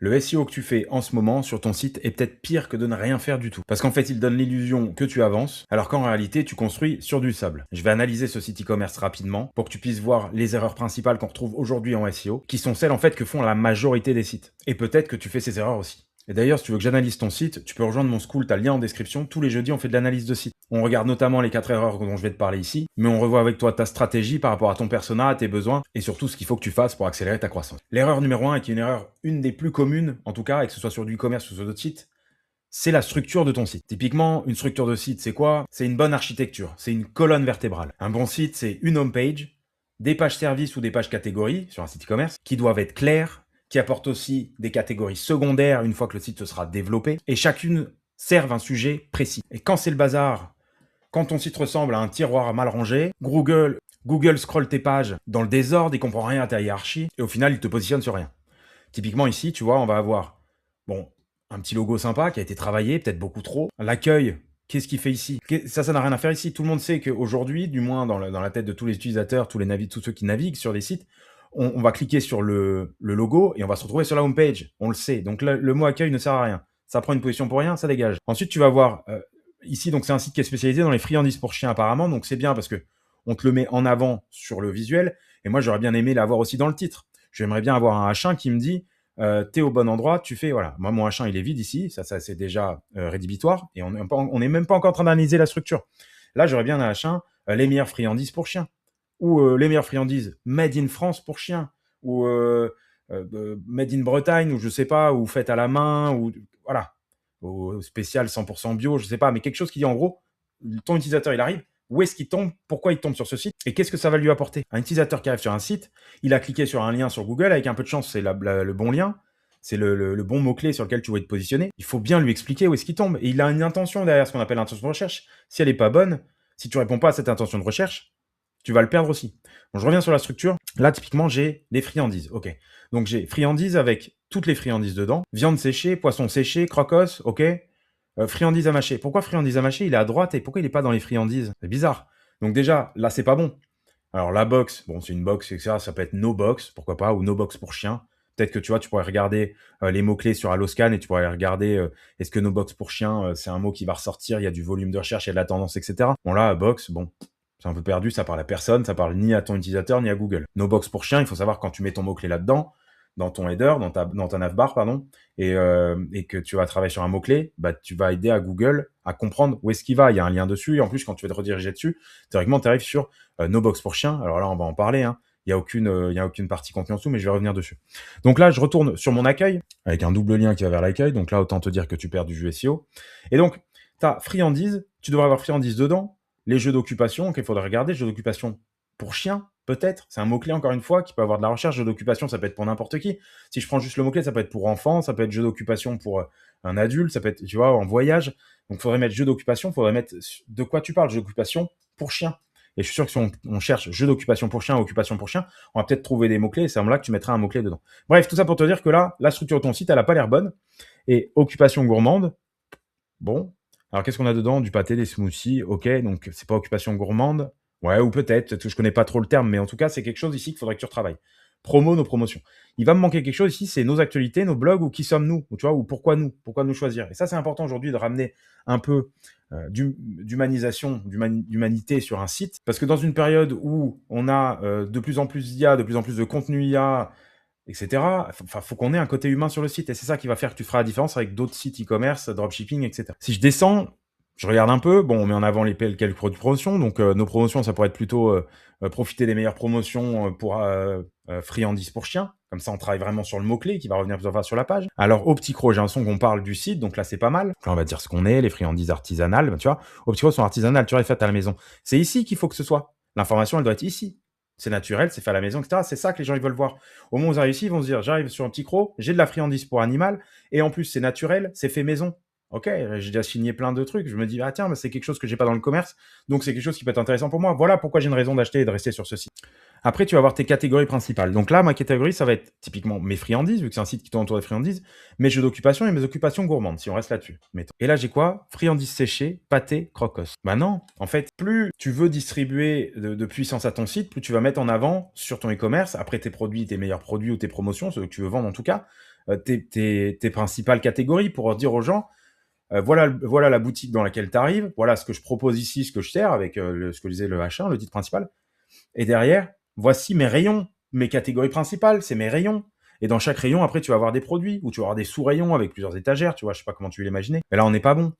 Le SEO que tu fais en ce moment sur ton site est peut-être pire que de ne rien faire du tout. Parce qu'en fait, il donne l'illusion que tu avances, alors qu'en réalité, tu construis sur du sable. Je vais analyser ce site e-commerce rapidement pour que tu puisses voir les erreurs principales qu'on retrouve aujourd'hui en SEO, qui sont celles en fait que font la majorité des sites. Et peut-être que tu fais ces erreurs aussi. Et d'ailleurs, si tu veux que j'analyse ton site, tu peux rejoindre mon school, t'as le lien en description. Tous les jeudis, on fait de l'analyse de site. On regarde notamment les 4 erreurs dont je vais te parler ici, mais on revoit avec toi ta stratégie par rapport à ton persona, à tes besoins, et surtout ce qu'il faut que tu fasses pour accélérer ta croissance. L'erreur numéro 1, et qui est une des plus communes, en tout cas, et que ce soit sur du e-commerce ou sur d'autres sites, c'est la structure de ton site. Typiquement, une structure de site, c'est quoi? C'est une bonne architecture, c'est une colonne vertébrale. Un bon site, c'est une homepage, des pages services ou des pages catégories sur un site e-commerce qui doivent être claires, qui apportent aussi des catégories secondaires une fois que le site se sera développé, et chacune serve un sujet précis. Et quand c'est le bazar, quand ton site ressemble à un tiroir mal rangé, Google scrolle tes pages dans le désordre, il comprend rien à ta hiérarchie, et au final, il te positionne sur rien. Typiquement ici, tu vois, on va avoir bon, un petit logo sympa qui a été travaillé, peut-être beaucoup trop. L'accueil, qu'est-ce qu'il fait ici? Ça n'a rien à faire ici. Tout le monde sait qu'aujourd'hui, du moins dans la tête de tous les utilisateurs, tous ceux qui naviguent sur des sites, on va cliquer sur le logo et on va se retrouver sur la homepage. On le sait. Donc le mot accueil ne sert à rien. Ça prend une position pour rien, ça dégage. Ensuite, tu vas voir ici, donc c'est un site qui est spécialisé dans les friandises pour chiens apparemment, donc c'est bien parce que on te le met en avant sur le visuel. Et moi, j'aurais bien aimé l'avoir aussi dans le titre. J'aimerais bien avoir un H1 qui me dit t'es au bon endroit, tu fais, voilà. Moi, mon H1, il est vide ici, ça c'est déjà rédhibitoire, et on n'est même pas encore en train d'analyser la structure. Là, j'aurais bien un H1, les meilleures friandises pour chiens, ou les meilleures friandises made in France pour chiens, ou made in Bretagne, ou je sais pas, ou faites à la main, ou voilà, ou spécial 100% bio, je sais pas, mais quelque chose qui dit en gros, ton utilisateur, il arrive, où est-ce qu'il tombe, pourquoi il tombe sur ce site, et qu'est-ce que ça va lui apporter. Un utilisateur qui arrive sur un site, il a cliqué sur un lien sur Google, avec un peu de chance, c'est le bon lien, c'est le bon mot-clé sur lequel tu vas te positionner. Il faut bien lui expliquer où est-ce qu'il tombe. Et il a une intention derrière, ce qu'on appelle l'intention de recherche. Si elle n'est pas bonne, si tu réponds pas à cette intention de recherche, tu vas le perdre aussi. Bon, je reviens sur la structure. Là, typiquement, j'ai les friandises. OK. Donc, j'ai friandises avec toutes les friandises dedans. Viande séchée, poisson séché, crocos, OK. Friandises à mâcher. Pourquoi friandises à mâcher, il est à droite et pourquoi il n'est pas dans les friandises? C'est bizarre. Donc déjà, là, c'est pas bon. Alors la box, bon, c'est une box, etc. Ça peut être no box, pourquoi pas, ou no box pour chien. Peut-être que tu vois, tu pourrais regarder les mots-clés sur Alloscan et tu pourrais regarder est-ce que no box pour chien, c'est un mot qui va ressortir, il y a du volume de recherche, il y a de la tendance, etc. Bon là, box, bon, c'est un peu perdu, ça parle à personne, ça parle ni à ton utilisateur ni à Google. No box pour chien, il faut savoir quand tu mets ton mot-clé là-dedans, dans ton header, dans ta navbar, pardon, et que tu vas travailler sur un mot-clé, bah, tu vas aider à Google à comprendre où est-ce qu'il va. Il y a un lien dessus, et en plus, quand tu vas te rediriger dessus, théoriquement, tu arrives sur No Box pour chien. Alors là, on va en parler, hein. Il y a aucune partie contenu en dessous, mais je vais revenir dessus. Donc là, je retourne sur mon accueil, avec un double lien qui va vers l'accueil. Donc là, autant te dire que tu perds du jeu SEO. Et donc, tu as friandises, tu devrais avoir friandises dedans, les jeux d'occupation, qu'il faudrait regarder, jeux d'occupation pour chien, peut-être. C'est un mot-clé, encore une fois, qui peut avoir de la recherche. Jeu d'occupation, ça peut être pour n'importe qui. Si je prends juste le mot-clé, ça peut être pour enfant, ça peut être jeu d'occupation pour un adulte, ça peut être, tu vois, en voyage. Donc, il faudrait mettre jeu d'occupation, il faudrait mettre de quoi tu parles, jeu d'occupation pour chien. Et je suis sûr que si on cherche jeu d'occupation pour chien, occupation pour chien, on va peut-être trouver des mots-clés et c'est là que tu mettras un mot-clé dedans. Bref, tout ça pour te dire que là, la structure de ton site, elle a pas l'air bonne. Et occupation gourmande, bon. Alors, qu'est-ce qu'on a dedans? Du pâté, des smoothies, ok, donc c'est pas occupation gourmande. Ouais, ou peut-être que je connais pas trop le terme, mais en tout cas, c'est quelque chose ici qu'il faudrait que tu retravailles. Promo, nos promotions. Il va me manquer quelque chose ici, c'est nos actualités, nos blogs, ou qui sommes-nous, ou tu vois, ou pourquoi nous choisir. Et ça, c'est important aujourd'hui de ramener un peu d'humanisation, d'humanité sur un site, parce que dans une période où on a de plus en plus d'IA, de plus en plus de contenu IA, etc., faut qu'on ait un côté humain sur le site, et c'est ça qui va faire que tu feras la différence avec d'autres sites e-commerce, dropshipping, etc. Si je descends, je regarde un peu, bon, on met en avant quelques produits de promotion, donc nos promotions, ça pourrait être plutôt profiter des meilleures promotions pour friandises pour chiens, comme ça on travaille vraiment sur le mot-clé qui va revenir plusieurs fois sur la page. Alors au petit croc, j'ai un son qu'on parle du site, donc là c'est pas mal. Là on va dire ce qu'on est, les friandises artisanales, ben, tu vois, au petit croc sont artisanales, tu vois, les faites à la maison. C'est ici qu'il faut que ce soit. L'information, elle doit être ici. C'est naturel, c'est fait à la maison, etc. C'est ça que les gens ils veulent voir. Au moment où ils arrivent ici, ils vont se dire, j'arrive sur un petit croc, j'ai de la friandise pour animal, et en plus c'est naturel, c'est fait maison. Ok, j'ai déjà signé plein de trucs. Je me dis, ah tiens, c'est quelque chose que j'ai pas dans le commerce, donc c'est quelque chose qui peut être intéressant pour moi. Voilà pourquoi j'ai une raison d'acheter et de rester sur ce site. Après, tu vas avoir tes catégories principales. Donc là, ma catégorie, ça va être typiquement mes friandises, vu que c'est un site qui tourne autour des friandises, mes jeux d'occupation et mes occupations gourmandes, si on reste là-dessus. Et là, j'ai quoi? Friandises séchées, pâté, crocos. Bah non, en fait, plus tu veux distribuer de puissance à ton site, plus tu vas mettre en avant sur ton e-commerce, après tes produits, tes meilleurs produits ou tes promotions, ceux que tu veux vendre en tout cas, tes principales catégories pour dire aux gens, voilà la boutique dans laquelle tu arrives, voilà ce que je propose ici, ce que je sers avec ce que je disais, le H1, le titre principal. Et derrière, voici mes rayons, mes catégories principales, c'est mes rayons. Et dans chaque rayon, après, tu vas avoir des produits, ou tu vas avoir des sous-rayons avec plusieurs étagères, tu vois, je sais pas comment tu veux l'imaginer. Mais là, on n'est pas bon.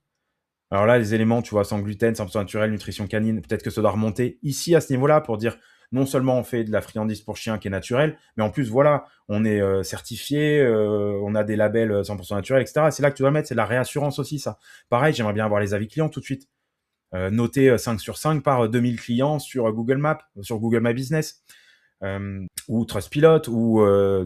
Alors là, les éléments, tu vois, sans gluten, 100% naturel, nutrition canine, peut-être que ça doit remonter ici à ce niveau-là pour dire non seulement on fait de la friandise pour chien qui est naturelle, mais en plus, voilà, on est certifié, on a des labels 100% naturels, etc. C'est là que tu dois le mettre, c'est de la réassurance aussi, ça. Pareil, j'aimerais bien avoir les avis clients tout de suite. Noté 5 sur 5 par 2000 clients sur Google Maps, sur Google My Business. Ou Trustpilot, ou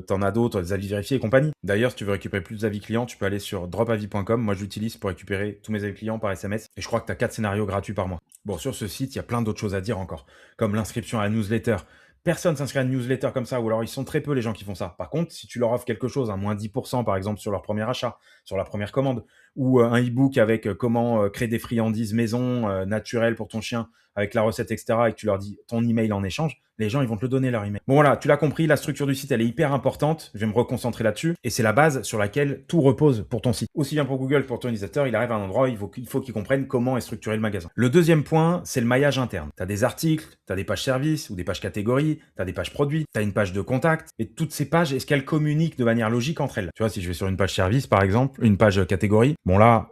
t'en as d'autres, des avis vérifiés et compagnie. D'ailleurs, si tu veux récupérer plus d'avis clients, tu peux aller sur dropavis.com. Moi, je l'utilise pour récupérer tous mes avis clients par SMS. Et je crois que tu as 4 scénarios gratuits par mois. Bon, sur ce site, il y a plein d'autres choses à dire encore, comme l'inscription à la newsletter. Personne s'inscrit à une newsletter comme ça, ou alors ils sont très peu les gens qui font ça. Par contre, si tu leur offres quelque chose, un moins 10% par exemple sur leur premier achat, sur la première commande, ou un e-book avec comment créer des friandises maison naturelles pour ton chien, avec la recette, etc., et que tu leur dis ton email en échange, les gens, ils vont te le donner, leur email. Bon, voilà, tu l'as compris, la structure du site, elle est hyper importante. Je vais me reconcentrer là-dessus. Et c'est la base sur laquelle tout repose pour ton site. Aussi bien pour Google que pour ton utilisateur, il arrive à un endroit où il faut qu'il comprenne comment est structuré le magasin. Le deuxième point, c'est le maillage interne. Tu as des articles, tu as des pages services ou des pages catégories, tu as des pages produits, tu as une page de contact. Et toutes ces pages, est-ce qu'elles communiquent de manière logique entre elles? Tu vois, si je vais sur une page service, par exemple, une page catégorie, bon là,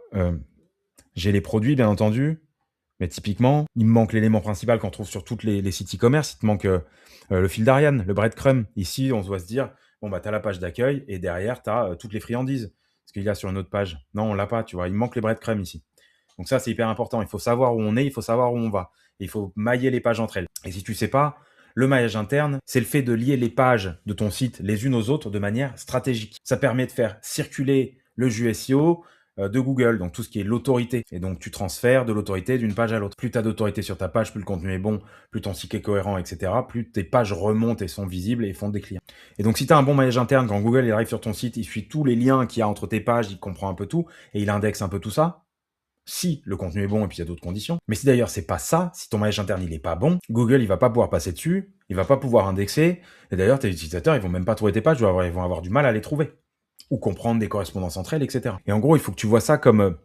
j'ai les produits, bien entendu. Mais typiquement, il me manque l'élément principal qu'on trouve sur toutes les sites e-commerce. Il te manque le fil d'Ariane, le breadcrumb. Ici, on doit se dire, bon, bah, tu as la page d'accueil et derrière, tu as toutes les friandises. Ce qu'il y a sur une autre page. Non, on l'a pas, tu vois. Il me manque les breadcrumbs ici. Donc ça, c'est hyper important. Il faut savoir où on est, il faut savoir où on va. Et il faut mailler les pages entre elles. Et si tu sais pas, le maillage interne, c'est le fait de lier les pages de ton site les unes aux autres de manière stratégique. Ça permet de faire circuler le jus SEO, de Google, donc tout ce qui est l'autorité. Et donc, tu transfères de l'autorité d'une page à l'autre. Plus tu as d'autorité sur ta page, plus le contenu est bon, plus ton site est cohérent, etc., plus tes pages remontent et sont visibles et font des clients. Et donc, si tu as un bon maillage interne, quand Google il arrive sur ton site, il suit tous les liens qu'il y a entre tes pages, il comprend un peu tout, et il indexe un peu tout ça, si le contenu est bon et puis il y a d'autres conditions. Mais si d'ailleurs c'est pas ça, si ton maillage interne il est pas bon, Google il va pas pouvoir passer dessus, il va pas pouvoir indexer, et d'ailleurs tes utilisateurs ils vont même pas trouver tes pages, ils vont avoir du mal à les trouver ou comprendre des correspondances entre elles, etc. Et en gros, il faut que tu vois ça comme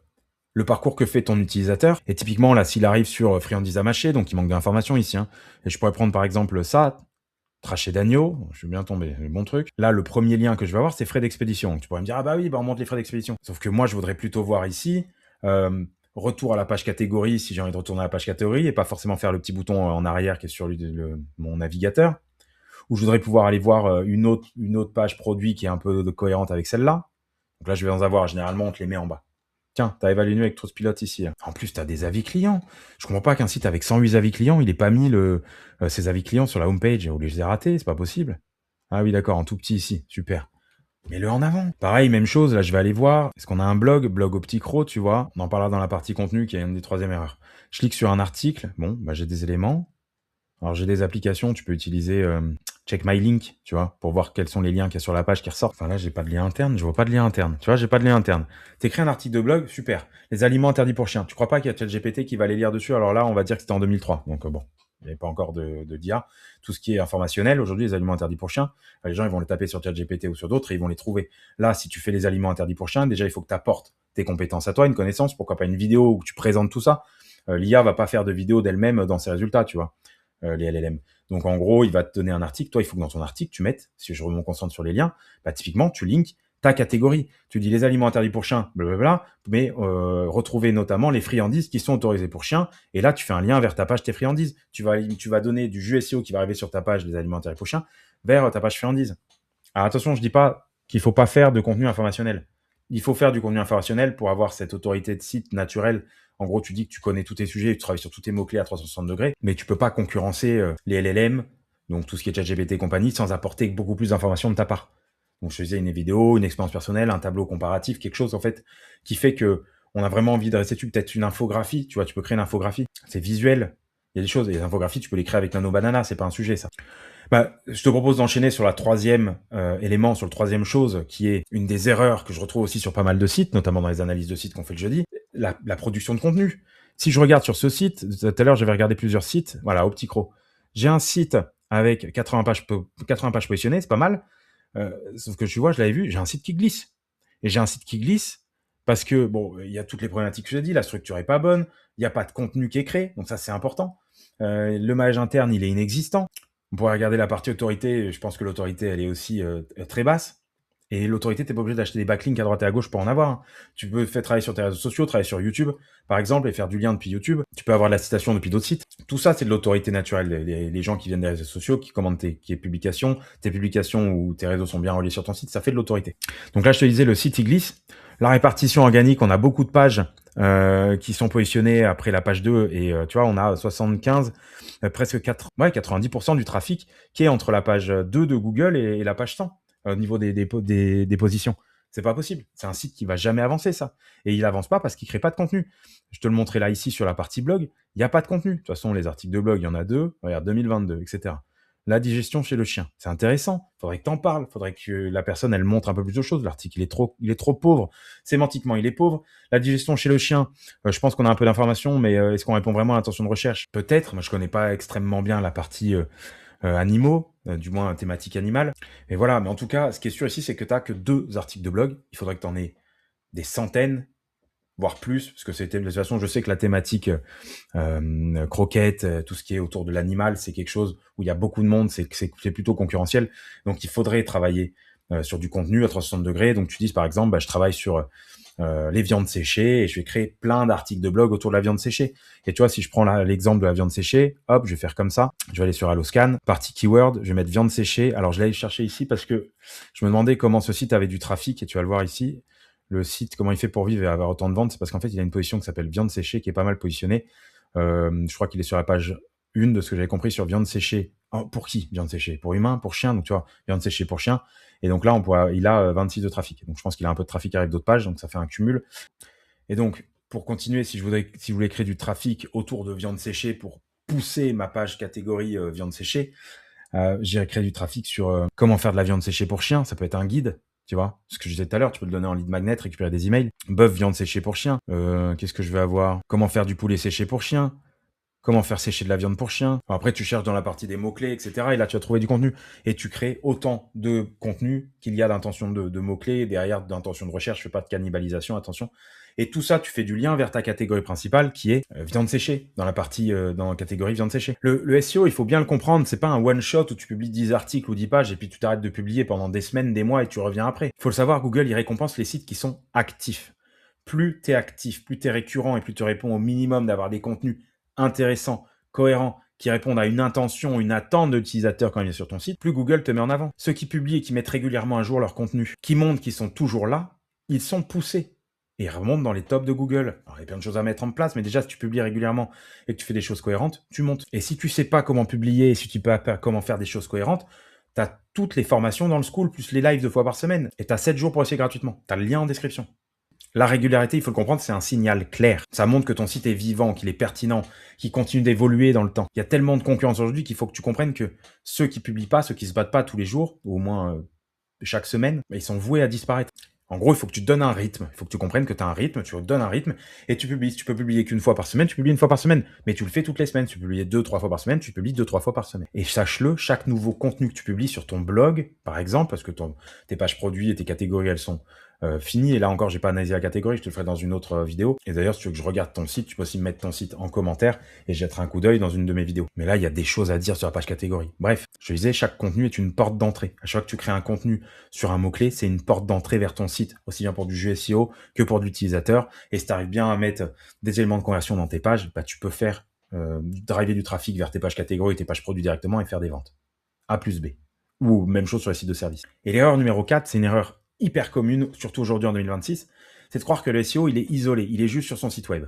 le parcours que fait ton utilisateur. Et typiquement, là, s'il arrive sur friandise à mâcher, donc il manque d'informations ici, hein, et je pourrais prendre par exemple ça, traché d'agneau, je suis bien tombé, bon truc. Là, le premier lien que je vais avoir, c'est frais d'expédition. Donc, tu pourrais me dire, ah bah oui, bah on monte les frais d'expédition. Sauf que moi, je voudrais plutôt voir ici, retour à la page catégorie, si j'ai envie de retourner à la page catégorie, et pas forcément faire le petit bouton en arrière qui est sur mon navigateur. Ou je voudrais pouvoir aller voir une autre page produit qui est un peu cohérente avec celle-là. Donc là, je vais en avoir. Généralement, on te les met en bas. Tiens, t'as évalué avec Trustpilot ici. En plus, t'as des avis clients. Je comprends pas qu'un site avec 108 avis clients, il ait pas mis ses avis clients sur la homepage. Ou je les ai ratés, c'est pas possible. Ah oui, d'accord, en tout petit ici. Super. Mets-le en avant. Pareil, même chose, là je vais aller voir. Est-ce qu'on a un blog Opticro, tu vois? On en parlera dans la partie contenu qui est une des troisièmes erreurs. Je clique sur un article. Bon, bah j'ai des éléments. Alors j'ai des applications, tu peux utiliser Check My Link, tu vois, pour voir quels sont les liens qu'il y a sur la page qui ressortent. Enfin là, j'ai pas de lien interne, je vois pas de lien interne. Tu vois, j'ai pas de lien interne. T'écris un article de blog, super. Les aliments interdits pour chiens. Tu crois pas qu'il y a ChatGPT qui va les lire dessus? Alors là, on va dire que c'était en 2003. Donc bon, il n'y avait pas encore de d'IA. Tout ce qui est informationnel, aujourd'hui, les aliments interdits pour chiens, les gens, ils vont les taper sur ChatGPT ou sur d'autres et ils vont les trouver. Là, si tu fais les aliments interdits pour chiens, déjà, il faut que tu apportes tes compétences à toi, une connaissance, pourquoi pas une vidéo où tu présentes tout ça. L'IA va pas faire de vidéo d'elle-même dans ses résultats, tu vois, les LLM. Donc en gros, il va te donner un article. Toi, il faut que dans ton article, tu mettes, si je me concentre sur les liens, bah, typiquement, tu links ta catégorie. Tu dis les aliments interdits pour chiens, blablabla, mais retrouver notamment les friandises qui sont autorisées pour chiens. Et là, tu fais un lien vers ta page tes friandises. Tu vas donner du jus SEO qui va arriver sur ta page des aliments interdits pour chiens vers ta page friandises. Alors attention, je dis pas qu'il faut pas faire de contenu informationnel. Il faut faire du contenu informationnel pour avoir cette autorité de site naturelle. En gros, tu dis que tu connais tous tes sujets, tu travailles sur tous tes mots-clés à 360 degrés, mais tu peux pas concurrencer les LLM, donc tout ce qui est ChatGPT et compagnie, sans apporter beaucoup plus d'informations de ta part. Donc je faisais une vidéo, une expérience personnelle, un tableau comparatif, quelque chose en fait qui fait que on a vraiment envie de rester dessus. Peut-être une infographie, tu vois, tu peux créer une infographie. C'est visuel. Il y a des choses, les infographies, tu peux les créer avec Nano Banana, c'est pas un sujet ça. Bah, je te propose d'enchaîner sur la troisième élément, sur le troisième chose, qui est une des erreurs que je retrouve aussi sur pas mal de sites, notamment dans les analyses de sites qu'on fait le jeudi, la production de contenu. Si je regarde sur ce site, tout à l'heure j'avais regardé plusieurs sites, voilà, Opticro. J'ai un site avec 80 pages positionnées, c'est pas mal. Sauf que tu vois, je l'avais vu, j'ai un site qui glisse. Et j'ai un site qui glisse parce que, bon, il y a toutes les problématiques que je t'ai dit, la structure est pas bonne, il n'y a pas de contenu qui est créé, donc ça c'est important. Le maillage interne, il est inexistant. On pourrait regarder la partie autorité, je pense que l'autorité, elle est aussi très basse. Et l'autorité, t'es pas obligé d'acheter des backlinks à droite et à gauche pour en avoir, hein. Tu peux faire travailler sur tes réseaux sociaux, travailler sur YouTube, par exemple, et faire du lien depuis YouTube. Tu peux avoir de la citation depuis d'autres sites. Tout ça, c'est de l'autorité naturelle. Les gens qui viennent des réseaux sociaux, qui commandent tes publications ou tes réseaux sont bien reliés sur ton site, ça fait de l'autorité. Donc là, je te disais, le site, il glisse. La répartition organique, on a beaucoup de pages qui sont positionnées après la page 2 et tu vois, on a 75, presque 90% du trafic qui est entre la page 2 de Google et la page 100 au niveau des positions. C'est pas possible. C'est un site qui va jamais avancer, ça. Et il avance pas parce qu'il crée pas de contenu. Je te le montrais là, ici, sur la partie blog. Il n'y a pas de contenu. De toute façon, les articles de blog, il y en a 2. Regarde, 2022, etc. La digestion chez le chien. C'est intéressant. Faudrait que t'en parles. Faudrait que la personne, elle montre un peu plus de choses. L'article, il est trop pauvre. Sémantiquement, il est pauvre. La digestion chez le chien. Je pense qu'on a un peu d'informations, mais est-ce qu'on répond vraiment à l'intention de recherche? Peut-être. Moi, je connais pas extrêmement bien la partie animaux, du moins thématique animale. Et voilà, mais en tout cas, ce qui est sûr ici, c'est que tu n'as que 2 articles de blog. Il faudrait que tu en aies des centaines, voire plus, parce que c'était de toute façon, je sais que la thématique croquette, tout ce qui est autour de l'animal, c'est quelque chose où il y a beaucoup de monde, c'est plutôt concurrentiel. Donc il faudrait travailler sur du contenu à 360 degrés. Donc tu dis par exemple, je travaille sur les viandes séchées et je vais créer plein d'articles de blog autour de la viande séchée. Et tu vois, si je prends l'exemple de la viande séchée, hop, je vais faire comme ça. Je vais aller sur Alloscan, partie keyword, je vais mettre viande séchée. Alors je l'ai allé chercher ici parce que je me demandais comment ce site avait du trafic et tu vas le voir ici. Le site, comment il fait pour vivre et avoir autant de ventes, c'est parce qu'en fait, il a une position qui s'appelle viande séchée qui est pas mal positionnée. Je crois qu'il est sur la page 1 de ce que j'avais compris sur viande séchée. Oh, pour qui viande séchée? Pour humain, pour chien. Donc tu vois, viande séchée pour chien. Et donc là, il a 26 de trafic. Donc je pense qu'il a un peu de trafic qui arrive d'autres pages, donc ça fait un cumul. Et donc, pour continuer, si je voulais créer du trafic autour de viande séchée pour pousser ma page catégorie viande séchée, j'irais créer du trafic sur comment faire de la viande séchée pour chien. Ça peut être un guide, tu vois. Ce que je disais tout à l'heure, tu peux le donner en lead magnet, récupérer des emails. Bœuf, viande séchée pour chien. Qu'est-ce que je vais avoir? Comment faire du poulet séché pour chien? Comment faire sécher de la viande pour chien. Après, tu cherches dans la partie des mots-clés, etc. Et là, tu vas trouver du contenu. Et tu crées autant de contenu qu'il y a d'intention de mots-clés. Derrière, d'intention de recherche, fais pas de cannibalisation, attention. Et tout ça, tu fais du lien vers ta catégorie principale qui est viande séchée, dans la partie, dans la catégorie viande séchée. Le SEO, il faut bien le comprendre, c'est pas un one-shot où tu publies 10 articles ou 10 pages et puis tu t'arrêtes de publier pendant des semaines, des mois et tu reviens après. Il faut le savoir, Google, il récompense les sites qui sont actifs. Plus tu es actif, plus tu es récurrent et plus tu réponds au minimum d'avoir des contenus intéressants, cohérents, qui répondent à une intention, une attente de l'utilisateur quand il est sur ton site, plus Google te met en avant. Ceux qui publient et qui mettent régulièrement à jour leur contenu, qui montrent qu'ils sont toujours là, ils sont poussés et remontent dans les tops de Google. Alors, il y a plein de choses à mettre en place, mais déjà, si tu publies régulièrement et que tu fais des choses cohérentes, tu montes. Et si tu sais pas comment publier et si tu sais pas comment faire des choses cohérentes, tu as toutes les formations dans le school, plus les lives 2 fois par semaine. Et tu as 7 jours pour essayer gratuitement. Tu as le lien en description. La régularité, il faut le comprendre, c'est un signal clair. Ça montre que ton site est vivant, qu'il est pertinent, qu'il continue d'évoluer dans le temps. Il y a tellement de concurrence aujourd'hui qu'il faut que tu comprennes que ceux qui publient pas, ceux qui se battent pas tous les jours, ou au moins chaque semaine, ils sont voués à disparaître. En gros, il faut que tu te donnes un rythme. Il faut que tu comprennes que tu as un rythme, tu te donnes un rythme et tu publies. Si tu peux publier qu'une fois par semaine, tu publies une fois par semaine. Mais tu le fais toutes les semaines. Si tu publies 2-3 fois par semaine, tu publies 2-3 fois par semaine. Et sache-le, chaque nouveau contenu que tu publies sur ton blog, par exemple, parce que tes pages produits et tes catégories, elles sont finies. Et là encore, j'ai pas analysé la catégorie, je te le ferai dans une autre vidéo. Et d'ailleurs, si tu veux que je regarde ton site, tu peux aussi me mettre ton site en commentaire et jetterai un coup d'œil dans une de mes vidéos. Mais là, il y a des choses à dire sur la page catégorie. Bref, je te disais, chaque contenu est une porte d'entrée. À chaque fois que tu crées un contenu sur un mot-clé, c'est une porte d'entrée vers ton site, aussi bien pour du jeu SEO que pour de l'utilisateur. Et si tu arrives bien à mettre des éléments de conversion dans tes pages, bah, tu peux faire driver du trafic vers tes pages catégories, tes pages produits directement et faire des ventes. A plus B. Ou même chose sur les sites de service. Et l'erreur numéro 4, c'est une erreur hyper commune, surtout aujourd'hui en 2026, c'est de croire que le SEO, il est isolé, il est juste sur son site web.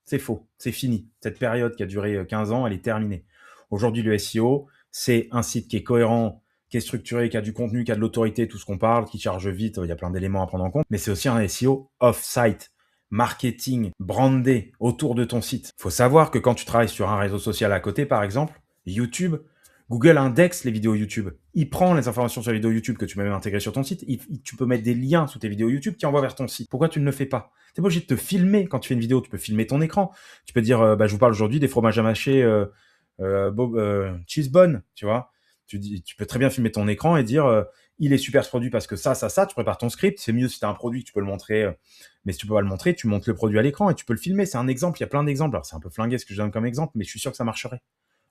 C'est faux, c'est fini. Cette période qui a duré 15 ans, elle est terminée. Aujourd'hui, le SEO, c'est un site qui est cohérent, qui est structuré, qui a du contenu, qui a de l'autorité, tout ce qu'on parle, qui charge vite, il y a plein d'éléments à prendre en compte, mais c'est aussi un SEO off-site, marketing, brandé autour de ton site. Il faut savoir que quand tu travailles sur un réseau social à côté, par exemple, YouTube, Google indexe les vidéos YouTube. Il prend les informations sur les vidéos YouTube que tu peux même intégrer sur ton site. Tu peux mettre des liens sous tes vidéos YouTube qui envoient vers ton site. Pourquoi tu ne le fais pas? T'es pas obligé de te filmer quand tu fais une vidéo. Tu peux filmer ton écran. Tu peux dire, je vous parle aujourd'hui des fromages à mâcher cheese bun, tu vois. Tu peux très bien filmer ton écran et dire, il est super ce produit parce que ça, tu prépares ton script. C'est mieux si tu as un produit que tu peux le montrer, mais si tu peux pas le montrer, tu montes le produit à l'écran et tu peux le filmer. C'est un exemple, il y a plein d'exemples. Alors c'est un peu flingué ce que je donne comme exemple, mais je suis sûr que ça marcherait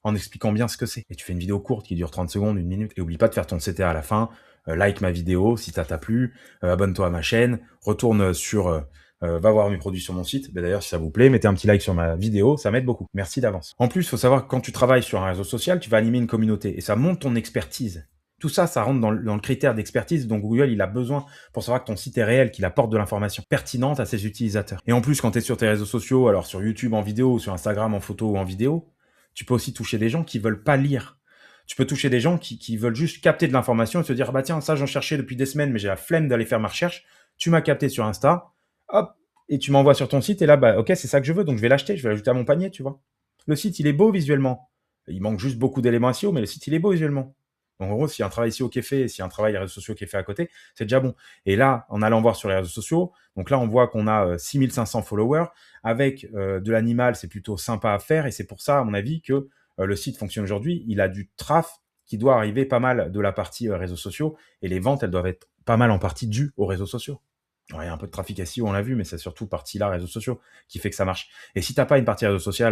en expliquant bien ce que c'est. Et tu fais une vidéo courte qui dure 30 secondes, 1 minute, et oublie pas de faire ton CTA à la fin, like ma vidéo si ça t'a plu, abonne-toi à ma chaîne, retourne sur... va voir mes produits sur mon site. Ben d'ailleurs, si ça vous plaît, mettez un petit like sur ma vidéo, ça m'aide beaucoup. Merci d'avance. En plus, il faut savoir que quand tu travailles sur un réseau social, tu vas animer une communauté et ça monte ton expertise. Tout ça, ça rentre dans le critère d'expertise dont Google il a besoin pour savoir que ton site est réel, qu'il apporte de l'information pertinente à ses utilisateurs. Et en plus, quand tu es sur tes réseaux sociaux, alors sur YouTube en vidéo, ou sur Instagram en photo ou en vidéo, tu peux aussi toucher des gens qui veulent pas lire. Tu peux toucher des gens qui veulent juste capter de l'information et se dire, bah tiens, ça j'en cherchais depuis des semaines, mais j'ai la flemme d'aller faire ma recherche. Tu m'as capté sur Insta, hop, et tu m'envoies sur ton site, et là, bah ok, c'est ça que je veux, donc je vais l'acheter, je vais l'ajouter à mon panier, tu vois. Le site, il est beau visuellement. Il manque juste beaucoup d'éléments SEO, mais le site, il est beau visuellement. Donc en gros, s'il y a un travail SEO qui est fait, s'il y a un travail réseaux sociaux qui est fait à côté, c'est déjà bon. Et là, en allant voir sur les réseaux sociaux, donc là, on voit qu'on a 6500 followers. Avec de l'animal, c'est plutôt sympa à faire, et c'est pour ça, à mon avis, que le site fonctionne aujourd'hui. Il a du traffic qui doit arriver pas mal de la partie réseaux sociaux, et les ventes, elles doivent être pas mal en partie dues aux réseaux sociaux. Ouais, il y a un peu de trafic SEO, on l'a vu, mais c'est surtout partie là, réseaux sociaux, qui fait que ça marche. Et si tu n'as pas une partie réseaux sociaux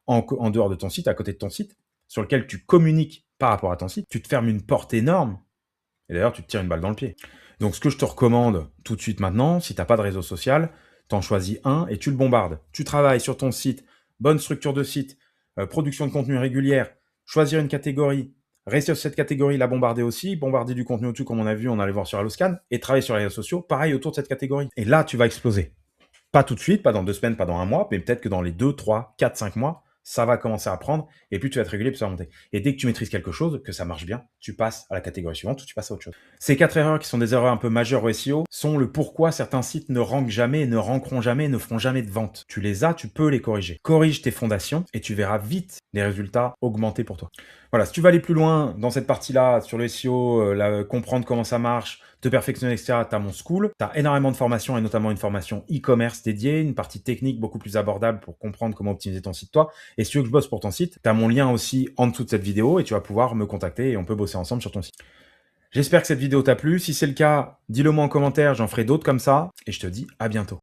en dehors de ton site, à côté de ton site, sur lequel tu communiques par rapport à ton site, tu te fermes une porte énorme, et d'ailleurs, tu te tires une balle dans le pied. Donc, ce que je te recommande tout de suite maintenant, si tu n'as pas de réseau social, t'en choisis un et tu le bombardes. Tu travailles sur ton site, bonne structure de site, production de contenu régulière, choisir une catégorie, rester sur cette catégorie, la bombarder aussi, bombarder du contenu autour comme on a vu, on allait voir sur Alloscan, et travailler sur les réseaux sociaux, pareil autour de cette catégorie. Et là, tu vas exploser. Pas tout de suite, pas dans 2 semaines, pas dans un mois, mais peut-être que dans les 2, 3, 4, 5 mois, ça va commencer à prendre, et plus tu vas être régulier, plus ça va monter. Et dès que tu maîtrises quelque chose, que ça marche bien, tu passes à la catégorie suivante ou tu passes à autre chose. Ces 4 erreurs qui sont des erreurs un peu majeures au SEO sont le pourquoi certains sites ne rankent jamais, ne rankeront jamais, ne feront jamais de vente. Tu les as, tu peux les corriger. Corrige tes fondations et tu verras vite les résultats augmenter pour toi. Voilà, si tu veux aller plus loin dans cette partie-là, sur le SEO, comprendre comment ça marche, te perfectionner, etc., tu as mon school. Tu as énormément de formations et notamment une formation e-commerce dédiée, une partie technique beaucoup plus abordable pour comprendre comment optimiser ton site toi. Et si tu veux que je bosse pour ton site, tu as mon lien aussi en dessous de cette vidéo et tu vas pouvoir me contacter et on peut bosser ensemble sur ton site. J'espère que cette vidéo t'a plu. Si c'est le cas, dis-le moi en commentaire, j'en ferai d'autres comme ça et je te dis à bientôt.